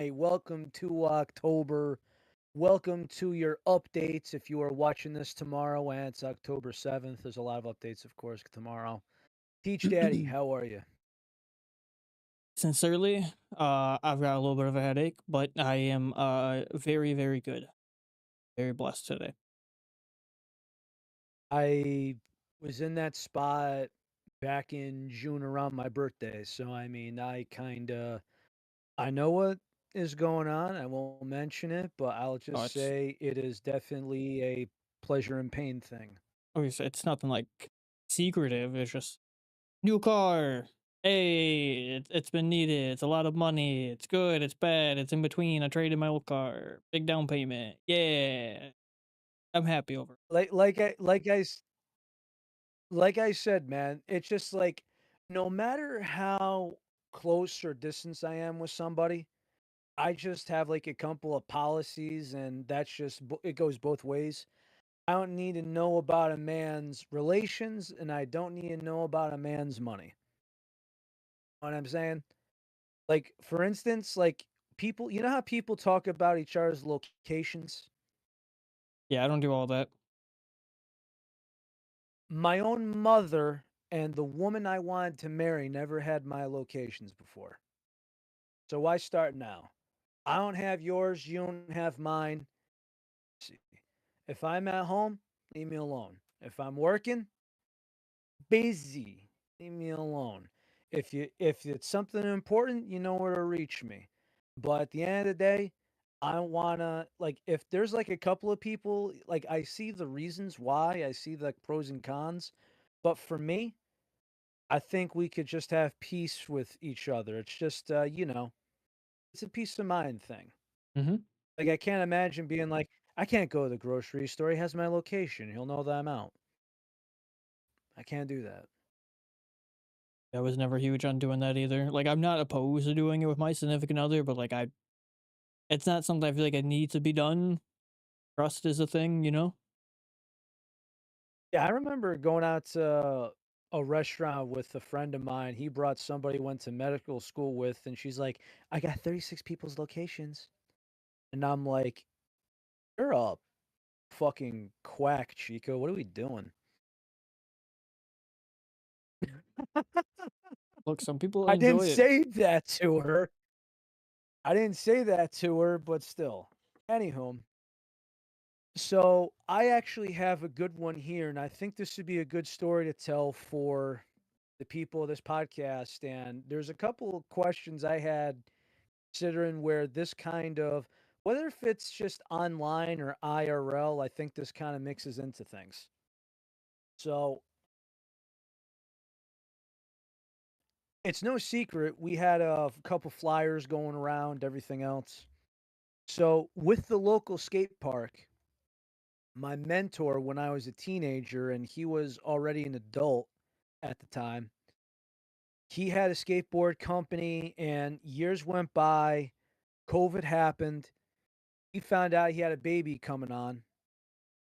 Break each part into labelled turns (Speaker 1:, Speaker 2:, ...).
Speaker 1: Hey, welcome to October. Welcome to your updates. If you are watching this tomorrow and it's October 7th, there's a lot of updates, of course, tomorrow. Teach Daddy, how are you?
Speaker 2: Sincerely, I've got a little bit of a headache, but I am very, very good. Very blessed today.
Speaker 1: I was in that spot back in June around my birthday. So, I mean, I know what is going on. I won't mention it, but I'll
Speaker 2: Oh,
Speaker 1: just say it is definitely a pleasure and pain thing.
Speaker 2: it's nothing like secretive. It's just new car. Hey, it's been needed. It's a lot of money. It's good. It's bad. It's in between. I traded my old car. Big down payment. Yeah, I'm happy over it.
Speaker 1: Like I said, man, it's just like no matter how close or distance I am with somebody, I just have like a couple of policies, and that's just it goes both ways. I don't need to know about a man's relations, and I don't need to know about a man's money. Know what I'm saying? Like, for instance, like people, you know how people talk about each other's locations?
Speaker 2: Yeah, I don't do all that.
Speaker 1: My own mother and the woman I wanted to marry never had my locations before. So why start now? I don't have yours, you don't have mine. See, if I'm at home, leave me alone. If I'm working, busy, leave me alone. If it's something important, you know where to reach me. But at the end of the day, I don't wanna like if there's like a couple of people, like I see the reasons why, I see the pros and cons. But for me, I think we could just have peace with each other. It's just it's a peace of mind thing.
Speaker 2: Hmm.
Speaker 1: Like, I can't imagine being like, "I can't go to the grocery store, he has my location, he'll know that I'm out." I can't do that.
Speaker 2: I was never huge on doing that either. Like, I'm not opposed to doing it with my significant other, but it's not something I feel like it needs to be done. Trust is a thing, you know?
Speaker 1: Yeah, I remember going out to a restaurant with a friend of mine, he brought somebody he went to medical school with, and she's like, "I got 36 people's locations." And I'm like, "You're a fucking quack, Chico, what are we doing?"
Speaker 2: Look, some people
Speaker 1: I didn't
Speaker 2: enjoy it.
Speaker 1: say that to her. I didn't say that to her, but still. Anywho, so I actually have a good one here, and I think this would be a good story to tell for the people of this podcast. And there's a couple of questions I had considering where this kind of whether if it's just online or IRL, I think this kind of mixes into things. So it's no secret we had a couple flyers going around, everything else. So with the local skate park, my mentor when I was a teenager, and he was already an adult at the time, he had a skateboard company, and years went by. COVID happened. He found out he had a baby coming on.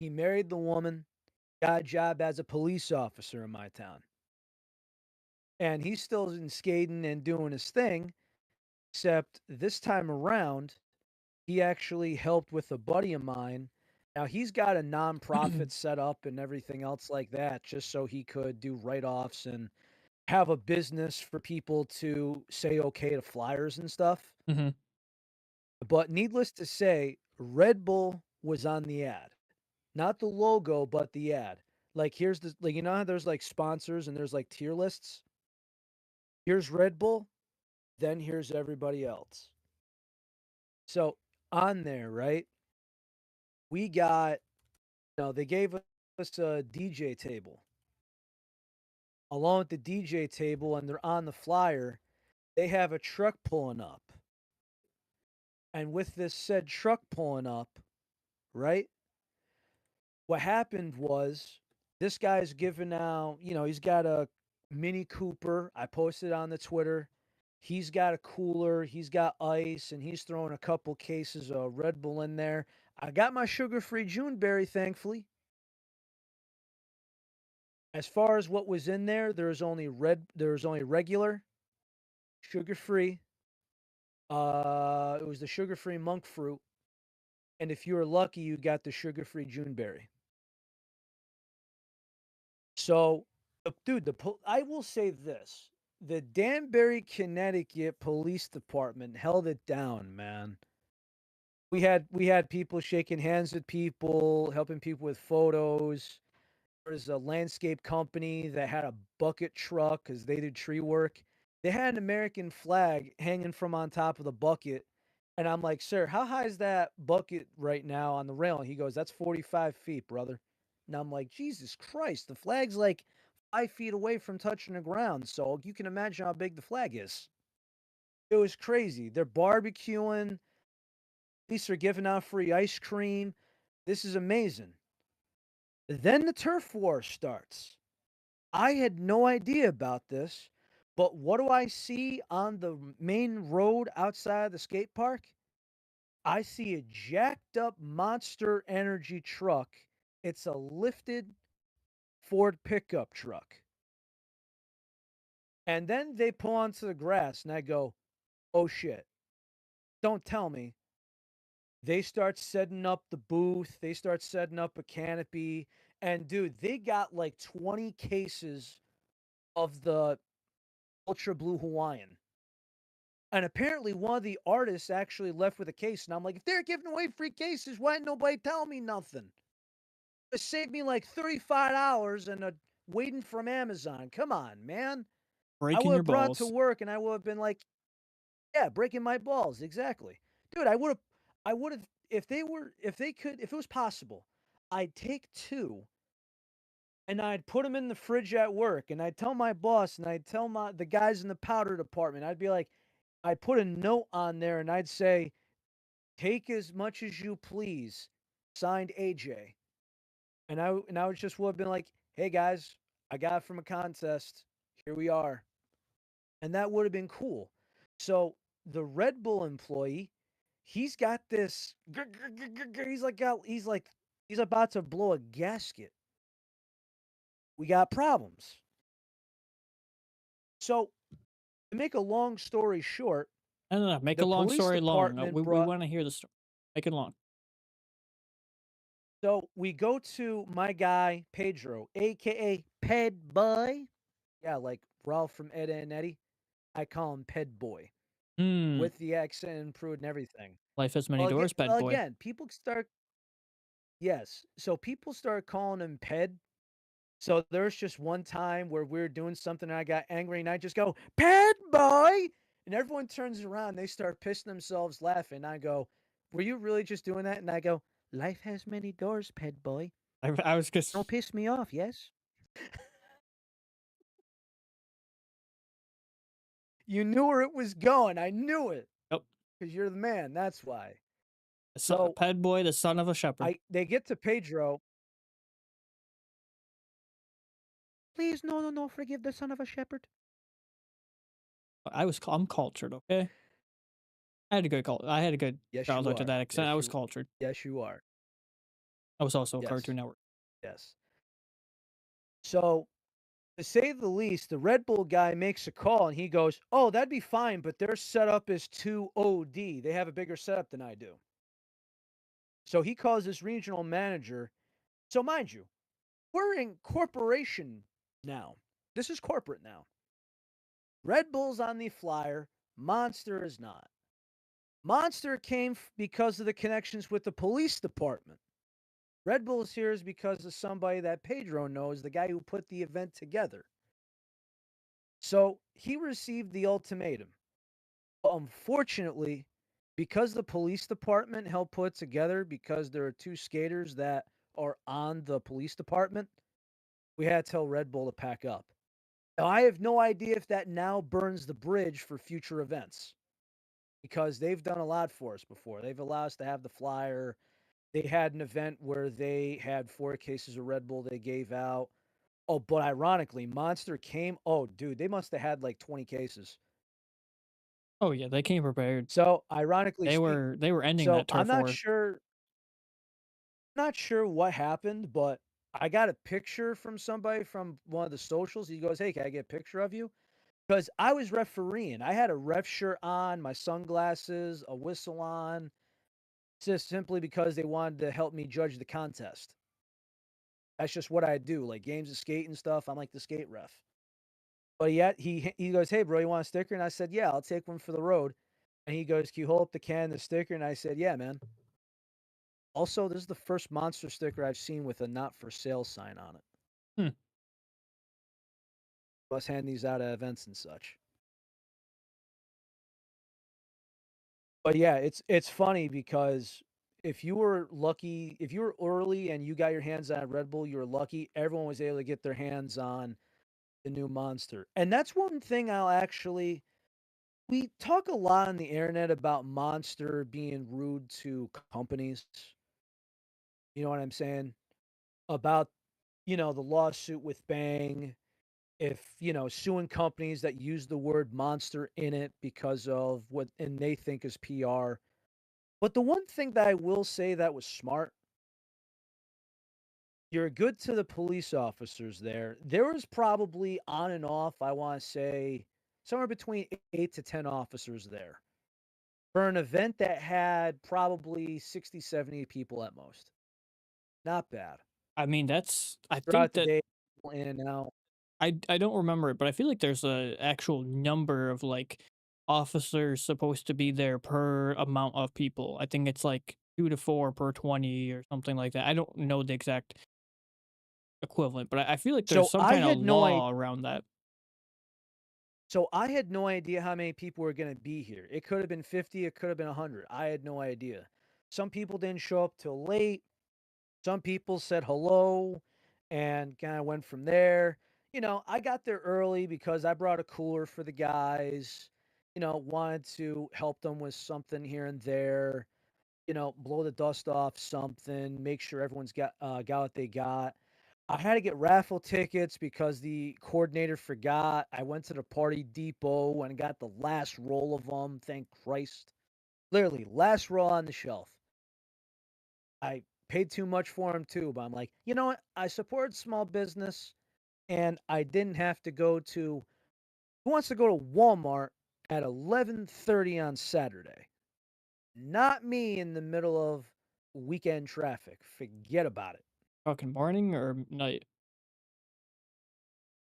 Speaker 1: He married the woman, got a job as a police officer in my town. And he's still in skating and doing his thing, except this time around, he actually helped with a buddy of mine. Now he's got a nonprofit set up and everything else like that, just so he could do write-offs and have a business for people to say okay to flyers and stuff.
Speaker 2: Mhm.
Speaker 1: But needless to say, Red Bull was on the ad. Not the logo, but the ad. Like here's the like you know how there's like sponsors and there's like tier lists? Here's Red Bull, then here's everybody else. So on there, right? We got they gave us a DJ table. Along with the DJ table, and they're on the flyer, they have a truck pulling up. And with this said truck pulling up, right? What happened was this guy's giving out, he's got a Mini Cooper. I posted on the Twitter. He's got a cooler, he's got ice, and he's throwing a couple cases of Red Bull in there. I got my sugar-free Juneberry, thankfully. As far as what was in there, there's only regular, sugar-free, It was the sugar-free monk fruit, and if you were lucky, you got the sugar-free Juneberry. So, dude, I will say this, the Danbury, Connecticut Police Department held it down, man. We had people shaking hands with people, helping people with photos. There's a landscape company that had a bucket truck because they did tree work. They had an American flag hanging from on top of the bucket, and I'm like, "Sir, how high is that bucket right now on the rail?" And he goes, "That's 45 feet, brother." And I'm like, "Jesus Christ, the flag's like 5 feet away from touching the ground, so you can imagine how big the flag is." It was crazy. They're barbecuing, police are giving out free ice cream. This is amazing. Then the turf war starts. I had no idea about this, but what do I see on the main road outside the skate park? I see a jacked up Monster Energy truck. It's a lifted Ford pickup truck. And then they pull onto the grass, and I go, oh shit, don't tell me. They start setting up the booth, they start setting up a canopy. And dude, they got like 20 cases of the Ultra Blue Hawaiian. And apparently one of the artists actually left with a case, and I'm like, "If they're giving away free cases, why didn't nobody tell me nothing? It saved me like $35 and waiting from Amazon. Come on, man." I
Speaker 2: Breaking your
Speaker 1: would've brought it to
Speaker 2: balls.
Speaker 1: work, and I would've been like, "Yeah, breaking my balls, exactly." Dude, I would've if it was possible, I'd take 2 and I'd put them in the fridge at work, and I'd tell my boss, and I'd tell the guys in the powder department, I'd be like, I'd put a note on there, and I'd say, "Take as much as you please, signed AJ." And I was just would have been like, "Hey guys, I got it from a contest. Here we are." And that would have been cool. So the Red Bull employee, he's got this he's about to blow a gasket. We got problems. So to make a long story short,
Speaker 2: No, no, no. Make a
Speaker 1: the
Speaker 2: long
Speaker 1: police
Speaker 2: story long.
Speaker 1: department
Speaker 2: We
Speaker 1: brought
Speaker 2: want to hear the story. Make it long.
Speaker 1: so we go to my guy Pedro, aka Ped Boy. Yeah, like Ralph from Ed, Edd n Eddy. I call him Ped Boy
Speaker 2: Hmm.
Speaker 1: with the accent improved and everything.
Speaker 2: Life has many
Speaker 1: Well,
Speaker 2: doors, pet boy.
Speaker 1: again, people start yes. So people start calling him Ped. So there's just one time where we are doing something and I got angry and I just go, Ped Boy! And everyone turns around, they start pissing themselves laughing. I go, were you really just doing that? And I go, life has many doors, Ped Boy.
Speaker 2: I was
Speaker 1: Don't
Speaker 2: just.
Speaker 1: piss me off, yes? You knew where it was going. I knew it
Speaker 2: Yep.
Speaker 1: because you're the man. That's why.
Speaker 2: A
Speaker 1: So
Speaker 2: pet boy, the son of a shepherd.
Speaker 1: they get to Pedro. Please, no, no, no, forgive the son of a shepherd.
Speaker 2: I'm cultured, okay? I had a good
Speaker 1: Yes, you
Speaker 2: childhood to
Speaker 1: are.
Speaker 2: that extent. I was cultured.
Speaker 1: Yes, you are.
Speaker 2: I was also a Cartoon
Speaker 1: Yes,
Speaker 2: Network.
Speaker 1: yes. So to say the least, the Red Bull guy makes a call and he goes, "Oh, that'd be fine, but their setup is too OD. They have a bigger setup than I do." So he calls this regional manager. So mind you, we're in corporation now. This is corporate now. Red Bull's on the flyer, Monster is not. Monster came because of the connections with the police department. Red Bull's here is because of somebody that Pedro knows, the guy who put the event together. So he received the ultimatum. Unfortunately, because the police department helped put together, because there are 2 skaters that are on the police department, we had to tell Red Bull to pack up. Now, I have no idea if that now burns the bridge for future events because they've done a lot for us before. They've allowed us to have the flyer. They had an event where they had 4 cases of Red Bull they gave out. Oh, but ironically, Monster came. Oh, dude, they must have had like 20 cases.
Speaker 2: Oh yeah, they came prepared.
Speaker 1: So, ironically,
Speaker 2: They were ending
Speaker 1: so
Speaker 2: that turf war.
Speaker 1: not sure what happened, but I got a picture from somebody from one of the socials. He goes, "Hey, can I get a picture of you?" because I was refereeing. I had a ref shirt on, my sunglasses, a whistle on, just simply because they wanted to help me judge the contest. That's just what I do, like games of skate and stuff. I'm like the skate ref. But yet he goes, "Hey, bro, you want a sticker?" And I said, "Yeah, I'll take one for the road." And he goes, "Can you hold up the can, the sticker?" And I said, "Yeah, man." Also, this is the first monster sticker I've seen with a not for sale sign on it.
Speaker 2: Hmm.
Speaker 1: Us hand these out at events and such. But yeah, it's funny because if you were early and you got your hands on Red Bull, you were lucky. Everyone was able to get their hands on the new Monster. And that's one thing I'll actually we talk a lot on the internet about Monster being rude to companies. You know what I'm saying? About, the lawsuit with Bang, if, suing companies that use the word monster in it because of what and they think is PR. But the one thing that I will say that was smart, you're good to the police officers there. There was probably on and off, I want to say, somewhere between 8 to 10 officers there for an event that had probably 60, 70 people at most. Not bad.
Speaker 2: I mean, that's I think
Speaker 1: Throughout the
Speaker 2: that
Speaker 1: day, people in and out.
Speaker 2: I don't remember it, but I feel like there's a actual number of, like, officers supposed to be there per amount of people. I think it's, like, 2 to 4 per 20 or something like that. I don't know the exact equivalent, but I feel like there's
Speaker 1: So
Speaker 2: some
Speaker 1: I
Speaker 2: kinda
Speaker 1: had no idea.
Speaker 2: law around that.
Speaker 1: So I had no idea how many people were gonna be here. It could have been 50, it could have been 100. I had no idea. Some people didn't show up till late. Some people said hello and kinda went from there. I got there early because I brought a cooler for the guys, wanted to help them with something here and there, blow the dust off something, make sure everyone's got what they got. I had to get raffle tickets because the coordinator forgot. I went to the Party Depot and got the last roll of them. Thank Christ. Literally, last roll on the shelf. I paid too much for them too, but I'm like, you know what? I support small business and I didn't have to go to who wants to go to Walmart at 11:30 on Saturday? Not me in the middle of weekend traffic. Forget about it.
Speaker 2: Fucking morning or night?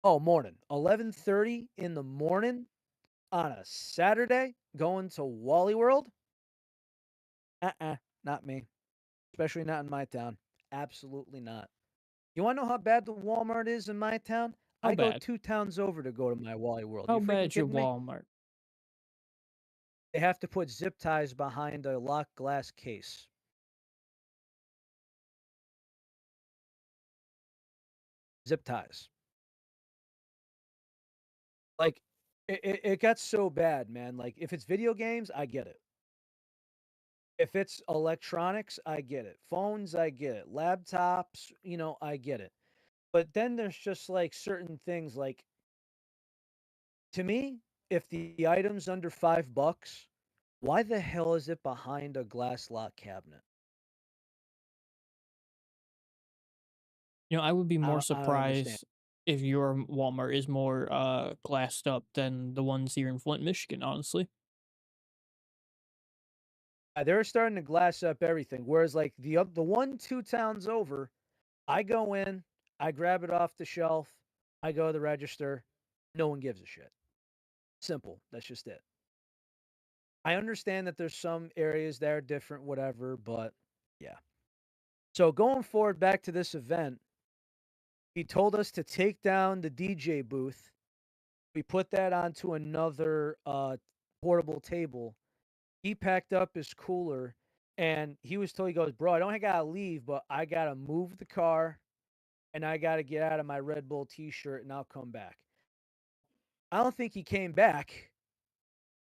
Speaker 1: Oh, morning. 11:30 in the morning on a Saturday going to Wally World? Not me. Especially not in my town. Absolutely not. You wanna know how bad the Walmart is in my town?
Speaker 2: How
Speaker 1: I go
Speaker 2: bad?
Speaker 1: 2 towns over to go to my Wally World.
Speaker 2: How
Speaker 1: You freaking
Speaker 2: bad's your
Speaker 1: kidding me?
Speaker 2: Walmart?
Speaker 1: They have to put zip ties behind a locked glass case. Zip ties. Like, it got so bad, man. Like, if it's video games, I get it. If it's electronics, I get it. Phones, I get it. Laptops, I get it. But then there's just, like, certain things, like, to me, if the item's under $5, why the hell is it behind a glass lock cabinet?
Speaker 2: I would be more
Speaker 1: I don't understand.
Speaker 2: surprised if your Walmart is more, glassed up than the ones here in Flint, Michigan, honestly.
Speaker 1: They're starting to glass up everything, whereas, like, the 1, 2 towns over, I go in, I grab it off the shelf, I go to the register, no one gives a shit. Simple, that's just it. I understand that there's some areas that are different, whatever, but yeah. So going forward back to this event, he told us to take down the DJ booth. We put that onto another portable table. He packed up his cooler and he was told, he goes, "Bro, I don't gotta leave, but I gotta move the car and I gotta get out of my Red Bull t-shirt and I'll come back." I don't think he came back.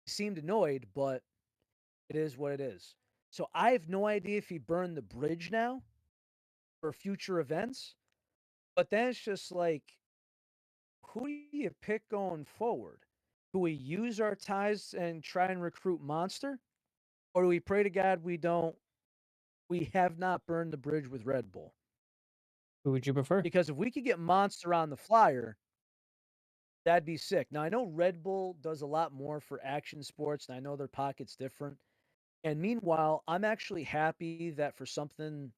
Speaker 1: He seemed annoyed, but it is what it is. So I have no idea if he burned the bridge now for future events, but then it's just like, who do you pick going forward? Do we use our ties and try and recruit Monster? Or do we pray to God we have not burned the bridge with Red Bull?
Speaker 2: Who would you prefer?
Speaker 1: Because if we could get Monster on the flyer, That'd be sick. Now I know Red Bull does a lot more for action sports, and I know their pocket's different. And meanwhile, I'm actually happy that for something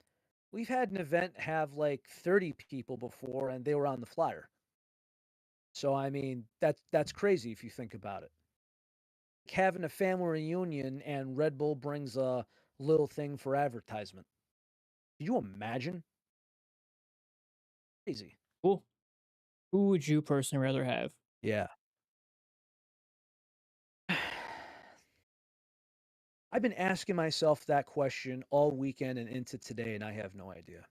Speaker 1: we've had an event have like 30 people before and they were on the flyer. So I mean, that's crazy if you think about it. Having a family reunion and Red Bull brings a little thing for advertisement. Can you imagine? Crazy.
Speaker 2: Cool. Who would you personally rather have?
Speaker 1: Yeah. I've been asking myself that question all weekend and into today, and I have no idea.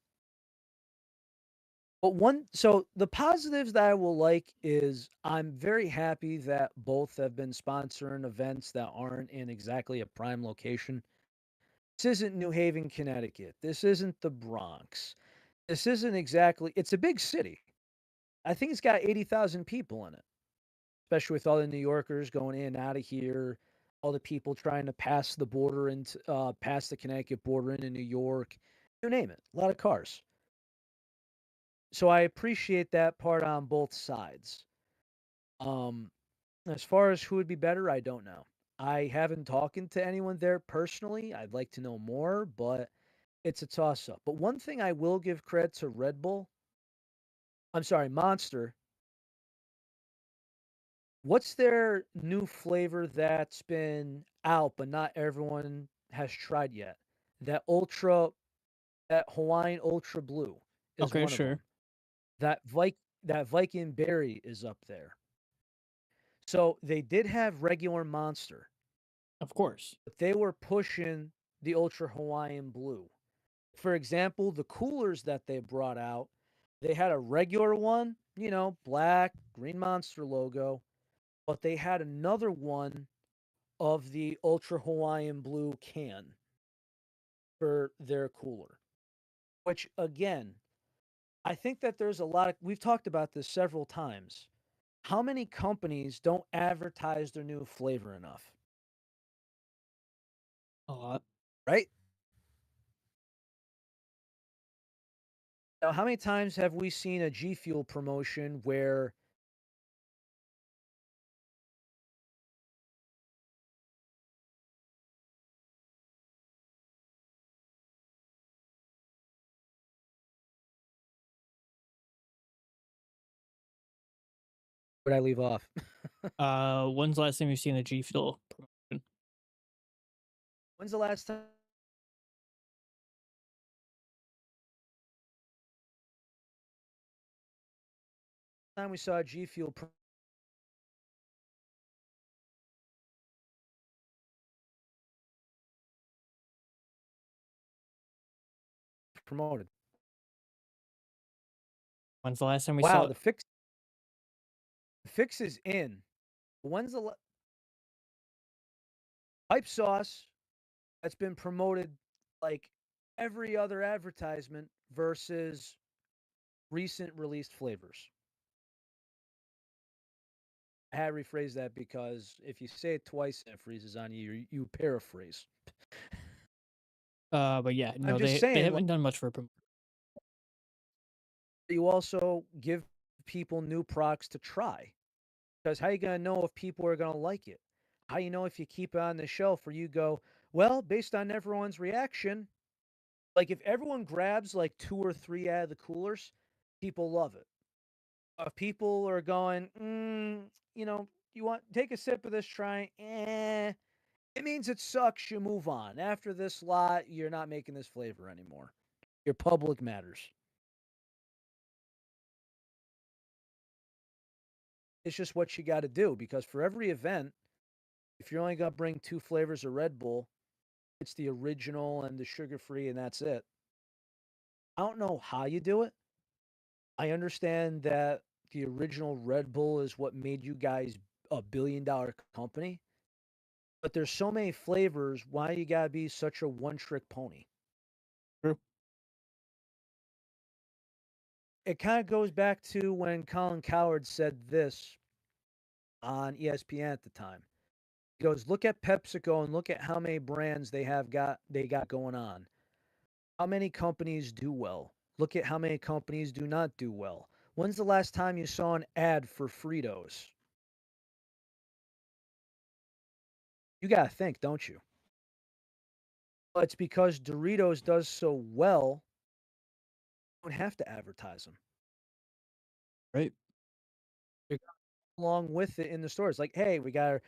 Speaker 1: But so the positives that I will like is I'm very happy that both have been sponsoring events that aren't in exactly a prime location. This isn't New Haven, Connecticut. This isn't the Bronx. This isn't exactly, it's a big city. I think it's got 80,000 people in it, especially with all the New Yorkers going in and out of here, all the people trying to pass the border into, past the Connecticut border into New York. You name it, a lot of cars. So I appreciate that part on both sides. Um, as far as who would be better, I don't know. I haven't talked to anyone there personally. I'd like to know more, but it's a toss up. But one thing I will give credit to Red Bull, I'm sorry, Monster. What's their new flavor that's been out, but not everyone has tried yet? That Ultra, that Hawaiian Ultra Blue is
Speaker 2: Okay,
Speaker 1: one of
Speaker 2: sure.
Speaker 1: them. That Viking Berry is up there. So they did have regular Monster,
Speaker 2: Of course.
Speaker 1: but they were pushing the Ultra Hawaiian Blue. For example, the coolers that they brought out, they had a regular one, black, green Monster logo, but they had another one of the Ultra Hawaiian Blue can for their cooler. Which, again, I think that there's a lot of, we've talked about this several times. How many companies don't advertise their new flavor enough?
Speaker 2: A lot.
Speaker 1: Right? Now, how many times have we seen a G Fuel promotion where would I leave off?
Speaker 2: When's the last time you've seen a G Fuel promotion?
Speaker 1: When's the last time we saw a G Fuel promoted?
Speaker 2: When's the last time we
Speaker 1: Wow,
Speaker 2: saw
Speaker 1: the fix is in. When's the hype sauce that's been promoted like every other advertisement versus recent released flavors? I had to rephrase that because if you say it twice and it freezes on you, you paraphrase.
Speaker 2: but yeah,
Speaker 1: I'm
Speaker 2: no,
Speaker 1: just
Speaker 2: they
Speaker 1: saying, like,
Speaker 2: haven't done much for
Speaker 1: you also give people new products to try. Because how you gonna know if people are gonna like it? How you know if you keep it on the shelf or you go, well, based on everyone's reaction, like if everyone grabs like two or three out of the coolers, people love it. If people are going, you want take a sip of this, try, it means it sucks. You move on. After this lot, you're not making this flavor anymore. Your public matters. It's just what you got to do because for every event, if you're only gonna bring two flavors of Red Bull, it's the original and the sugar free, and that's it. I don't know how you do it. I understand that the original Red Bull is what made you guys a billion-dollar company, but there's so many flavors. Why you gotta be such a one-trick pony?
Speaker 2: True.
Speaker 1: It kind of goes back to when Colin Coward said this on ESPN at the time. He goes, "Look at PepsiCo and look at how many brands they got going on. How many companies do well? Look at how many companies do not do well. When's the last time you saw an ad for Fritos? You gotta think, don't you? Well, it's because Doritos does so well, you don't have to advertise them.
Speaker 2: Right.
Speaker 1: They're along with it in the stores. Like, hey, we got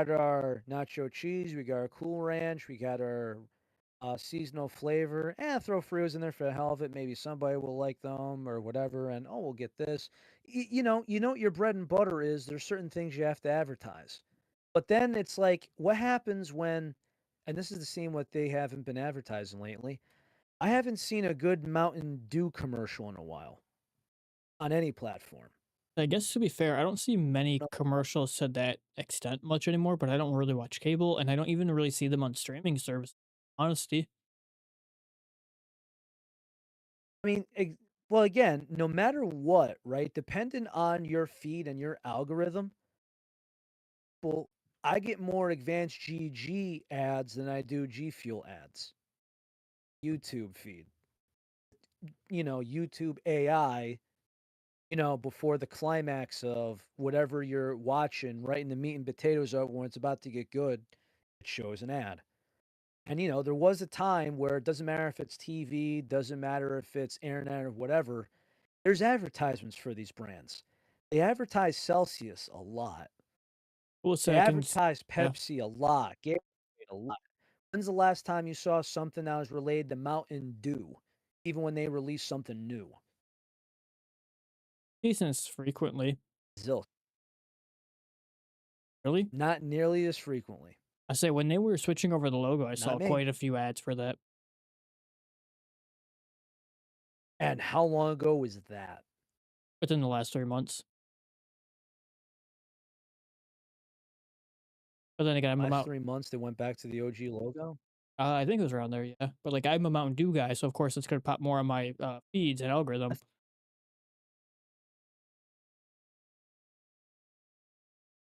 Speaker 1: our nacho cheese, we got our Cool Ranch, we got our seasonal flavor. Throw Fritos in there for the hell of it. Maybe somebody will like them or whatever. And oh, we'll get this. You know what your bread and butter is. There's certain things you have to advertise. But then it's like, what happens when? And this is the scene what they haven't been advertising lately. I haven't seen a good Mountain Dew commercial in a while on any platform.
Speaker 2: I guess to be fair, I don't see many
Speaker 1: No,
Speaker 2: commercials to that extent much anymore, but I don't really watch cable and I don't even really see them on streaming service. Honesty.
Speaker 1: I mean, well, again, no matter what, right? Depending on your feed and your algorithm, well, I get more advanced GG ads than I do G Fuel ads. YouTube feed, YouTube AI, before the climax of whatever you're watching, right in the meat and potatoes of when it's about to get good, it shows an ad. And, there was a time where it doesn't matter if it's TV, doesn't matter if it's internet or whatever, there's advertisements for these brands. They advertise Celsius a lot.
Speaker 2: Well,
Speaker 1: They
Speaker 2: so I can,
Speaker 1: advertise
Speaker 2: yeah,
Speaker 1: Pepsi a lot, Gatorade a lot. When's the last time you saw something that was related to Mountain Dew, even when they released something new?
Speaker 2: decent frequently.
Speaker 1: Zilch.
Speaker 2: Really?
Speaker 1: Not nearly as frequently.
Speaker 2: I say when they were switching over the logo, I
Speaker 1: Not
Speaker 2: saw
Speaker 1: me.
Speaker 2: quite a few ads for that
Speaker 1: And how long ago was that?
Speaker 2: within the last 3 months. But then again,
Speaker 1: Last 3 months they went back to the OG logo?
Speaker 2: I think it was around there, yeah. But like I'm a Mountain Dew guy, so of course it's gonna pop more on my feeds and algorithm.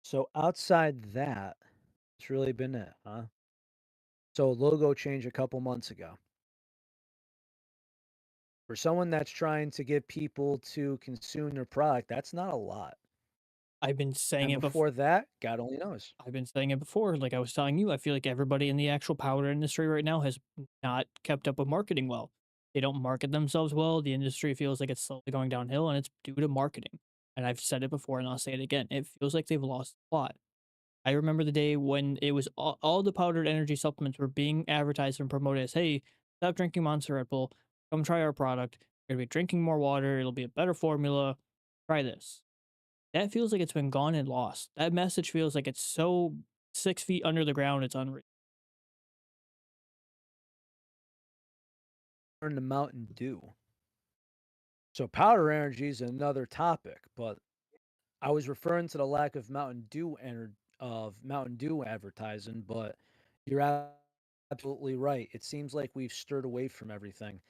Speaker 1: So outside that, it's really been it, huh? So logo change a couple months ago. For someone that's trying to get people to consume their product, that's not a lot.
Speaker 2: I've been saying
Speaker 1: And
Speaker 2: it before.
Speaker 1: before that, God only knows.
Speaker 2: I've been saying it before. Like I was telling you, I feel like everybody in the actual powder industry right now has not kept up with marketing well. They don't market themselves well. The industry feels like it's slowly going downhill, and it's due to marketing. And I've said it before, and I'll say it again. It feels like they've lost the plot. I remember the day when it was all the powdered energy supplements were being advertised and promoted as, "Hey, stop drinking Monster Red Bull. Come try our product. You're gonna be drinking more water. It'll be a better formula. Try this." That feels like it's been gone and lost. That message feels like it's so 6 feet under the ground. It's unreal.
Speaker 1: Turn to Mountain Dew. So powder energy is another topic, but I was referring to the lack of Mountain Dew advertising, but you're absolutely right. It seems like we've stirred away from everything.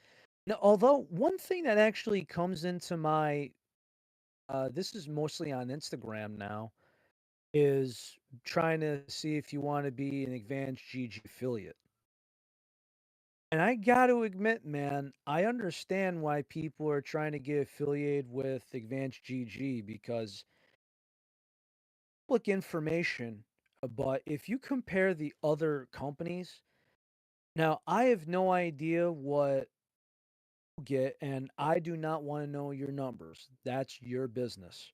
Speaker 1: Now, although one thing that actually comes into my this is mostly on Instagram now, is trying to see if you want to be an advanced GG affiliate. And I got to admit, man, I understand why people are trying to get affiliated with Advanced GG because public information. But if you compare the other companies, now I have no idea what you get, and I do not want to know your numbers. That's your business.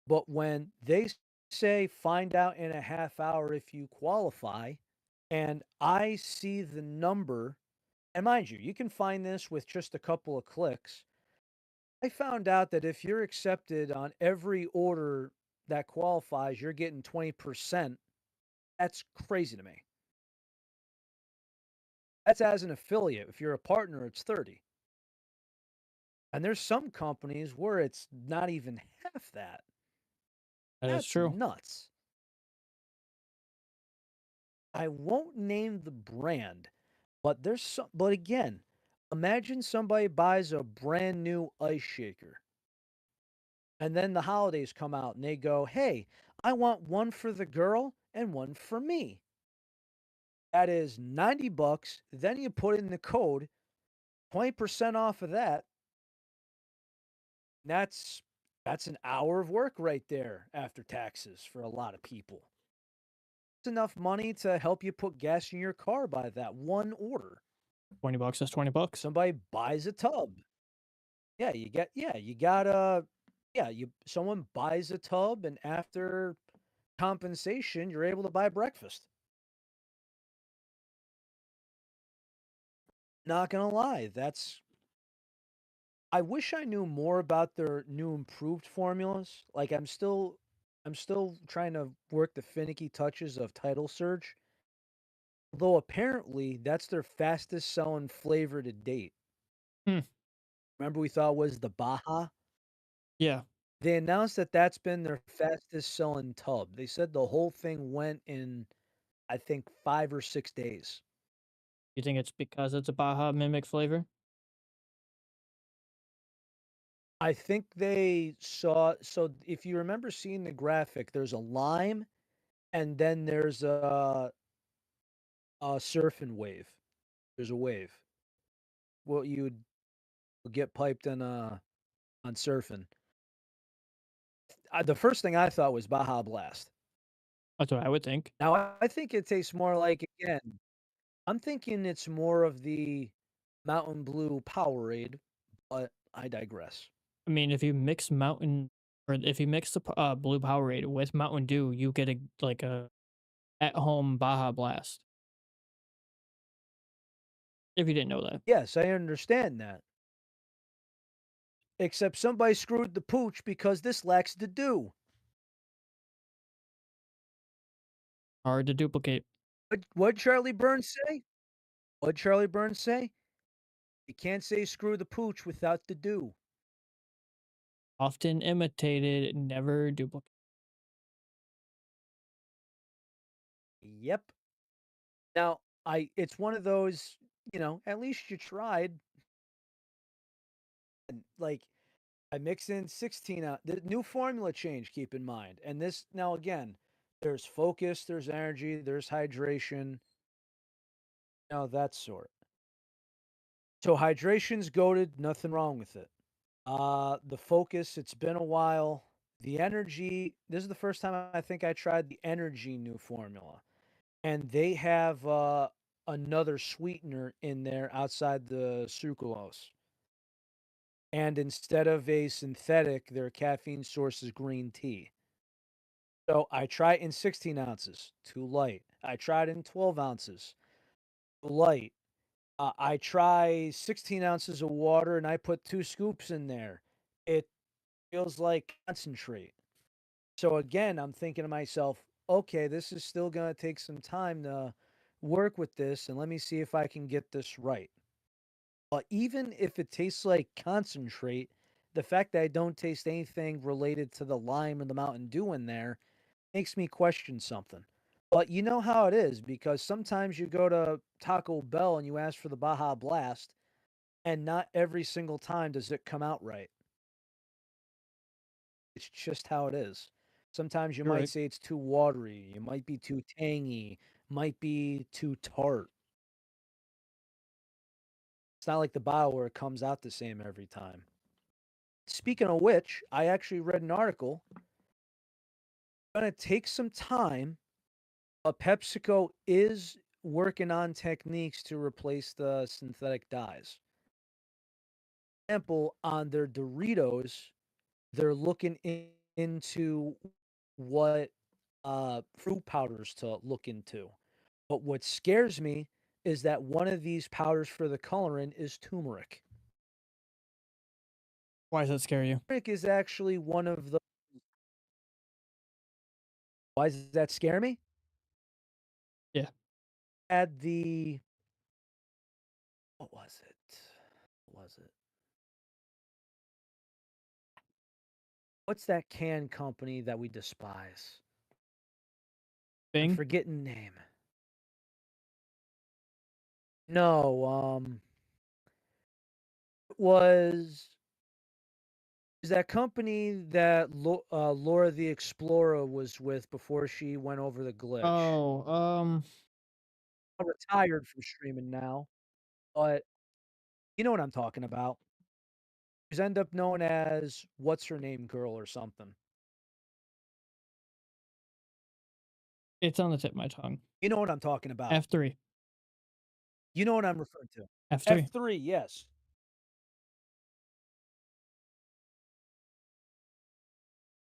Speaker 1: But when they say find out in a half hour if you qualify, and I see the number, and mind you, you can find this with just a couple of clicks. I found out that if you're accepted on every order that qualifies, you're getting 20%. That's crazy to me. That's as an affiliate. If you're a partner, it's 30. And there's some companies where it's not even half that.
Speaker 2: That is
Speaker 1: That's
Speaker 2: true.
Speaker 1: nuts. I won't name the brand, but but again, imagine somebody buys a brand new ice shaker and then the holidays come out and they go, "Hey, I want one for the girl and one for me." That is 90 bucks. Then you put in the code, 20% off of that. That's That's an hour of work right there after taxes for a lot of people. It's enough money to help you put gas in your car by that one order.
Speaker 2: 20 bucks is 20 bucks.
Speaker 1: Somebody buys a tub. Yeah, you gotta yeah, you someone buys a tub and after compensation, you're able to buy breakfast. Not gonna lie, that's I wish I knew more about their new improved formulas. Like I'm still trying to work the finicky touches of Tidal Surge. Although apparently that's their fastest selling flavor to date.
Speaker 2: Hmm.
Speaker 1: Remember we thought was the Baja?
Speaker 2: Yeah.
Speaker 1: They announced that that's been their fastest selling tub. They said the whole thing went in, I think, 5 or 6 days.
Speaker 2: You think it's because it's a Baja Mimic flavor?
Speaker 1: I think they saw so if you remember seeing the graphic, there's a lime and then there's a surf and wave. There's a wave. What you would get piped in, on surfing. The first thing I thought was Baja Blast.
Speaker 2: That's what I would think.
Speaker 1: Now I think it tastes more like again, I'm thinking it's more of the Mountain Blue Powerade, but I digress.
Speaker 2: I mean, if you mix Mountain or if you mix the Blue Powerade with Mountain Dew, you get a like a at home Baja Blast. If you didn't know that,
Speaker 1: Yes, I understand that. Except somebody screwed the pooch because this lacks the dew.
Speaker 2: hard to duplicate.
Speaker 1: What Charlie Burns say? What Charlie Burns say? You can't say screw the pooch without the dew.
Speaker 2: Often imitated, never duplicate.
Speaker 1: Yep. Now, I it's one of those, at least you tried. And like I mix in 16 out the new formula change, keep in mind. And this now again, there's focus, there's energy, there's hydration, that sort. So hydration's goaded, nothing wrong with it. The focus, it's been a while. The energy, this is the first time I think I tried the energy new formula. And they have another sweetener in there outside the sucralose. And instead of a synthetic, their caffeine source is green tea. So I try it in 16 ounces, too light. I tried in 12 ounces, too light. I try 16 ounces of water and I put 2 scoops in there. It feels like concentrate. So again, I'm thinking to myself, okay, this is still going to take some time to work with this and let me see if I can get this right. But even if it tastes like concentrate, the fact that I don't taste anything related to the lime and the Mountain Dew in there makes me question something. But you know how it is because sometimes you go to Taco Bell and you ask for the Baja Blast, and not every single time does it come out right. It's just how it is. Sometimes you
Speaker 2: You're
Speaker 1: might
Speaker 2: right.
Speaker 1: say it's too watery, it might be too tangy, might be too tart. It's not like the bottle where it comes out the same every time. Speaking of which, I actually read an article. Gonna take some time. PepsiCo is working on techniques to replace the synthetic dyes. Example, on their Doritos, they're looking into what fruit powders to look into. But what scares me is that one of these powders for the coloring is turmeric.
Speaker 2: Why does that scare you?
Speaker 1: Turmeric is actually one of the why does that scare me?
Speaker 2: Yeah.
Speaker 1: Add the what was it? What was it? What's that can company that we despise? I'm
Speaker 2: Bing?
Speaker 1: forgetting name. No, was that company that Laura the Explorer was with before she went over the glitch.
Speaker 2: Oh,
Speaker 1: Retired from streaming now, but you know what I'm talking about. She's end up known as what's her name girl or something.
Speaker 2: It's on the tip of my tongue.
Speaker 1: You know what I'm talking about.
Speaker 2: F3.
Speaker 1: You know what I'm referring to.
Speaker 2: F3.
Speaker 1: F3, yes.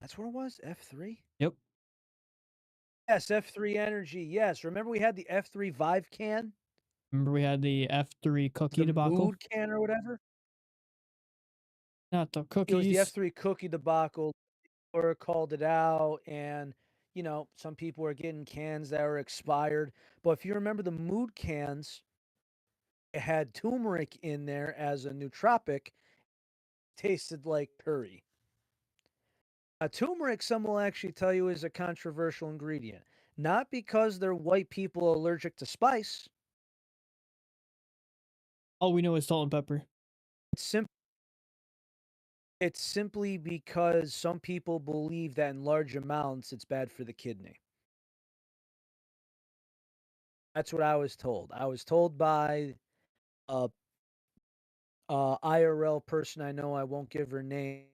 Speaker 1: That's what it was? F3?
Speaker 2: Yep.
Speaker 1: Yes, F3 Energy, yes. Remember we had the F3 Vive can?
Speaker 2: Remember we had the F3
Speaker 1: The
Speaker 2: cookie debacle?
Speaker 1: mood can or whatever?
Speaker 2: Not the
Speaker 1: It was the
Speaker 2: cookies.
Speaker 1: F3 cookie debacle, or called it out, and, some people were getting cans that were expired, but if you remember the mood cans, it had turmeric in there as a nootropic, tasted like curry. Turmeric, some will actually tell you, is a controversial ingredient. Not because they're white people allergic to spice.
Speaker 2: All we know is salt and pepper.
Speaker 1: It's, sim- it's simply because some people believe that in large amounts it's bad for the kidney. That's what I was told. I was told by a, IRL person I know. I won't give her name.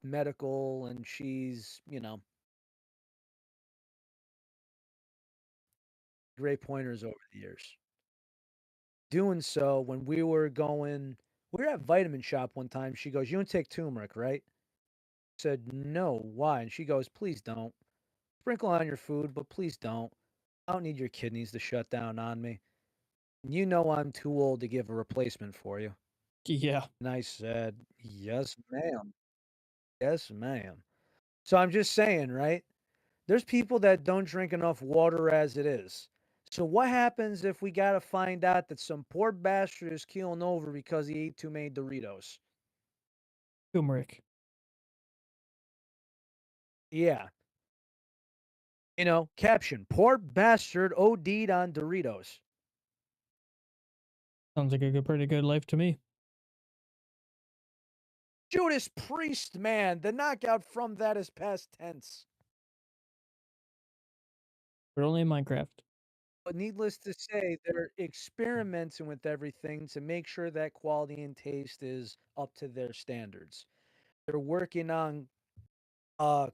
Speaker 1: Medical, and she's great pointers over the years. Doing so, when we were at Vitamin Shop one time. She goes, "You don't take turmeric, right?" I said, "No, why?" And she goes, "Please don't. Sprinkle on your food, but please don't. I don't need your kidneys to shut down on me. You know I'm too old to give a replacement for you."
Speaker 2: Yeah.
Speaker 1: And I said, "Yes, ma'am. Yes, ma'am." So I'm just saying, right? There's people that don't drink enough water as it is. So what happens if we gotta find out that some poor bastard is keeling over because he ate too many Doritos?
Speaker 2: Turmeric.
Speaker 1: Yeah. Caption, poor bastard OD'd on Doritos.
Speaker 2: Sounds like a pretty good life to me.
Speaker 1: Judas Priest, man, the knockout from that is past tense.
Speaker 2: But only in Minecraft.
Speaker 1: But needless to say, they're experimenting with everything to make sure that quality and taste is up to their standards. They're working on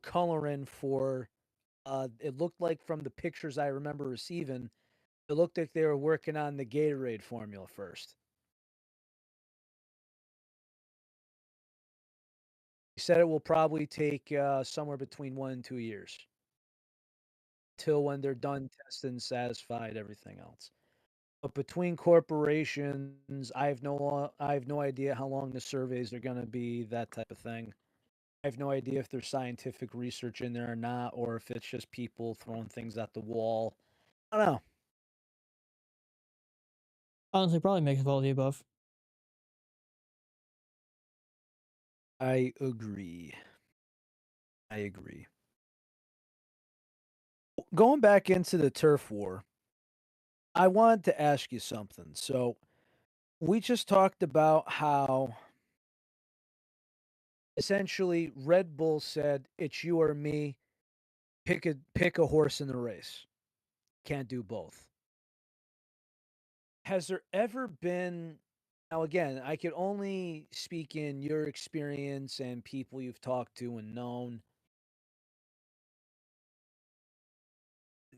Speaker 1: coloring for it looked like from the pictures I remember receiving, it looked like they were working on the Gatorade formula first. He said it will probably take somewhere between 1 and 2 years till when they're done testing, satisfied, everything else. But between corporations, I have no idea how long the surveys are going to be, that type of thing. I have no idea if there's scientific research in there or not, or if it's just people throwing things at the wall. I don't know.
Speaker 2: Honestly, probably mix of all the above.
Speaker 1: I agree. I agree. Going back into the turf war, I wanted to ask you something. So we just talked about how essentially Red Bull said it's you or me. Pick a horse in the race. Can't do both. Has there ever been, now again, I could only speak in your experience and people you've talked to and known.